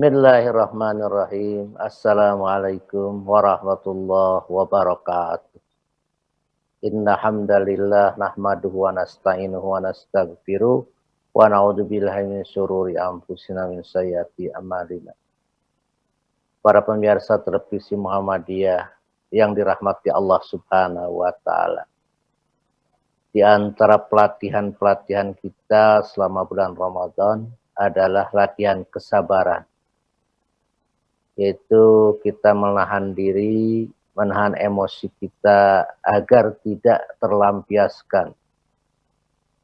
Bismillahirrahmanirrahim. Assalamualaikum warahmatullahi wabarakatuh. Inna hamdalillah nahmaduhu wa nasta'inuhu wa nastaghfiruh wa na'udzubillahi min syururi anfusina min sayyiati a'malina. Para pemirsa televisi Muhammadiyah yang dirahmati Allah Subhanahu wa taala. Di antara pelatihan-pelatihan kita selama bulan Ramadan adalah latihan kesabaran. Yaitu kita menahan diri, menahan emosi kita agar tidak terlampiaskan.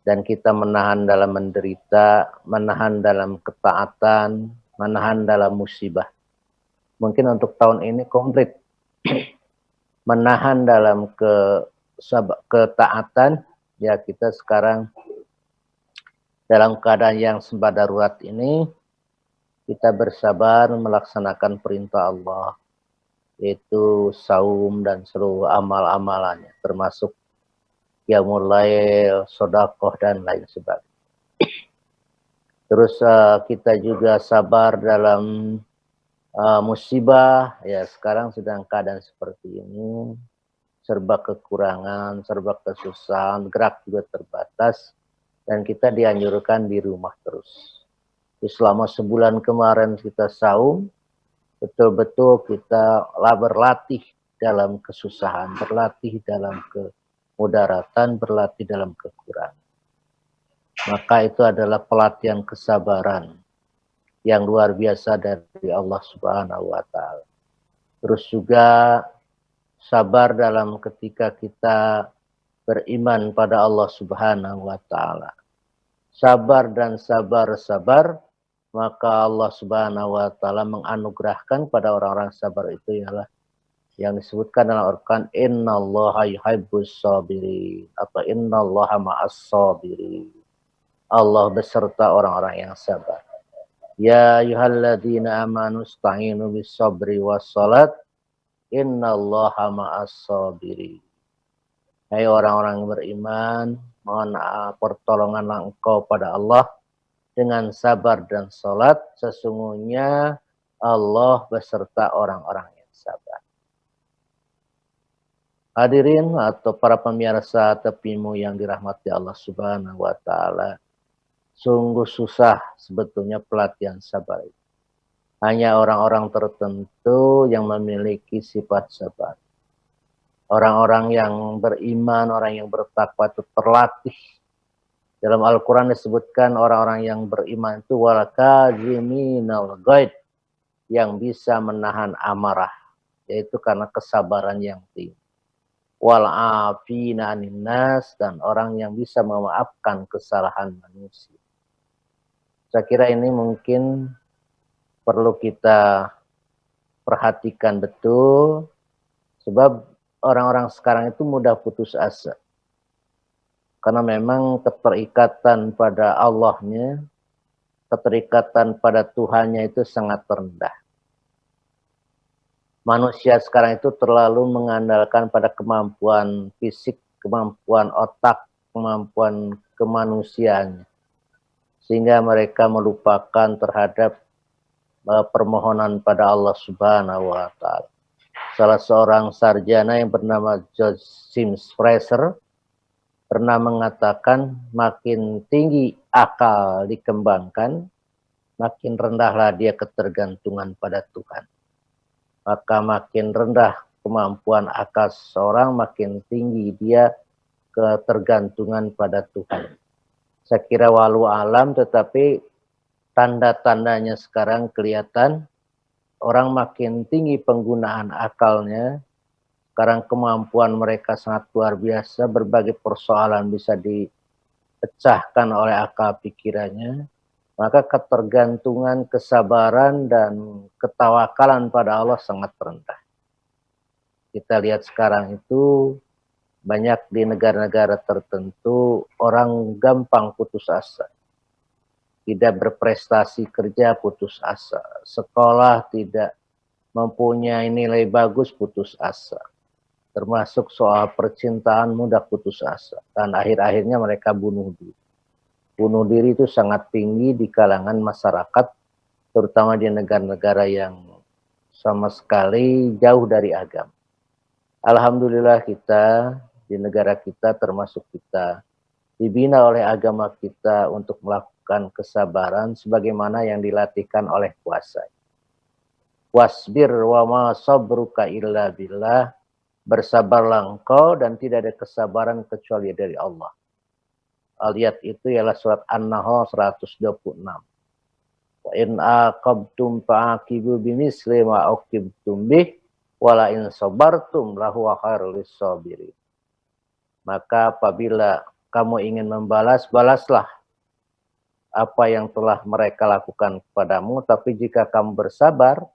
Dan kita menahan dalam menderita, menahan dalam ketaatan, menahan dalam musibah. Mungkin untuk tahun ini komplit. Menahan dalam ketaatan, ya kita sekarang dalam keadaan yang serba darurat ini, kita bersabar melaksanakan perintah Allah, yaitu saum dan seluruh amal-amalannya, termasuk qiyamul lail, sedekah dan lain sebagainya. Terus kita juga sabar dalam musibah, ya sekarang sedang keadaan seperti ini, serba kekurangan, serba kesusahan, gerak juga terbatas, dan kita dianjurkan di rumah terus. Selama sebulan kemarin kita saum, betul-betul kita berlatih dalam kesusahan, berlatih dalam kemudaratan, berlatih dalam kekurangan. Maka itu adalah pelatihan kesabaran yang luar biasa dari Allah Subhanahu wa taala. Terus juga sabar dalam ketika kita beriman pada Allah Subhanahu wa taala. Sabar dan sabar, maka Allah Subhanahu wa taala menganugerahkan pada orang-orang sabar itu ialah yang disebutkan dalam Al-Qur'an, innallaha yuhibbus sabirin atau innallaha ma'as sabirin. Allah beserta orang-orang yang sabar. Ya ayyuhalladzina amanu ista'inu bis sabri was salat innallaha ma'as sabirin. Hai orang-orang yang beriman, mohon pertolongan engkau pada Allah dengan sabar dan salat, sesungguhnya Allah beserta orang-orang yang sabar. Hadirin atau para pemirsa TVmu yang dirahmati Allah Subhanahu wa taala, sungguh susah sebetulnya pelatihan sabar itu. Hanya orang-orang tertentu yang memiliki sifat sabar. Orang-orang yang beriman, orang yang bertakwa itu terlatih. Dalam Al-Quran disebutkan orang-orang yang beriman itu wal kaziminal ghaid, yang bisa menahan amarah, yaitu karena kesabaran yang tinggi. Wal afina anin nas, dan orang yang bisa memaafkan kesalahan manusia. Saya kira ini mungkin perlu kita perhatikan betul, sebab orang-orang sekarang itu mudah putus asa. Karena memang keterikatan pada Allahnya, keterikatan pada Tuhannya itu sangat rendah. Manusia sekarang itu terlalu mengandalkan pada kemampuan fisik, kemampuan otak, kemampuan kemanusiaannya. Sehingga mereka melupakan terhadap permohonan pada Allah Subhanahu wa taala. Salah seorang sarjana yang bernama George Sims Fraser pernah mengatakan, makin tinggi akal dikembangkan, makin rendahlah dia ketergantungan pada Tuhan. Maka makin rendah kemampuan akal seseorang, makin tinggi dia ketergantungan pada Tuhan. Saya kira walau alam, tetapi tanda-tandanya sekarang kelihatan, orang makin tinggi penggunaan akalnya. Sekarang kemampuan mereka sangat luar biasa, berbagai persoalan bisa dipecahkan oleh akal pikirannya. Maka ketergantungan, kesabaran, dan ketawakalan pada Allah sangat rendah. Kita lihat sekarang itu banyak di negara-negara tertentu orang gampang putus asa. Tidak berprestasi kerja, putus asa. Sekolah tidak mempunyai nilai bagus, putus asa. Termasuk soal percintaan, mudah putus asa. Dan akhir-akhirnya mereka bunuh diri. Bunuh diri itu sangat tinggi di kalangan masyarakat terutama di negara-negara yang sama sekali jauh dari agama. Alhamdulillah kita di negara kita termasuk kita dibina oleh agama kita untuk melakukan kesabaran sebagaimana yang dilatihkan oleh puasa. Wasbir wa ma sabruka illa billah, bersabarlah engkau dan tidak ada kesabaran kecuali dari Allah. Ayat itu ialah surat An-Nahl 126. Wa in aqabtum fa'aqibu bimisli ma uqibtum bih wala in sabartum lahu khairul lisabirin. Maka apabila kamu ingin membalas, balaslah apa yang telah mereka lakukan kepadamu, tapi jika kamu bersabar,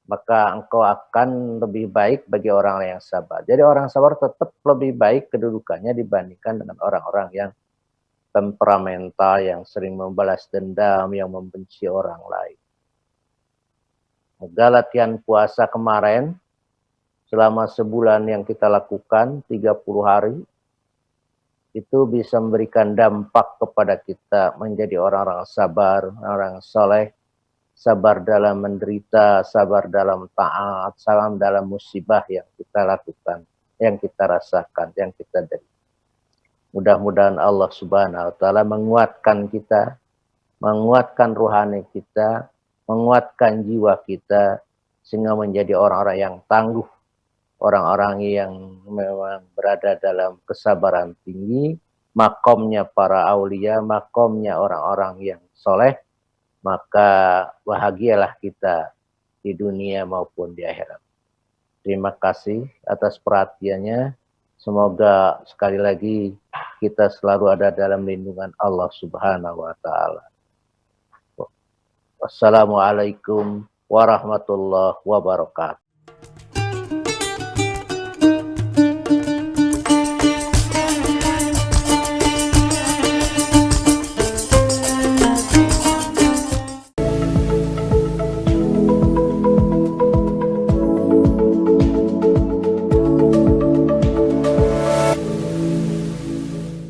maka engkau akan lebih baik bagi orang yang sabar. Jadi orang sabar tetap lebih baik kedudukannya dibandingkan dengan orang-orang yang temperamental, yang sering membalas dendam, yang membenci orang lain. Moga latihan puasa kemarin, selama sebulan yang kita lakukan, 30 hari, itu bisa memberikan dampak kepada kita menjadi orang-orang sabar, orang soleh, sabar dalam menderita, sabar dalam taat, sabar dalam musibah yang kita lakukan, yang kita rasakan, yang kita derita. Mudah-mudahan Allah Subhanahu wa taala menguatkan kita, menguatkan rohani kita, menguatkan jiwa kita sehingga menjadi orang-orang yang tangguh, orang-orang yang memang berada dalam kesabaran tinggi, makomnya para aulia, makomnya orang-orang yang soleh, maka bahagialah kita di dunia maupun di akhirat. Terima kasih atas perhatiannya. Semoga sekali lagi kita selalu ada dalam lindungan Allah Subhanahu wa taala. Wassalamualaikum warahmatullahi wabarakatuh.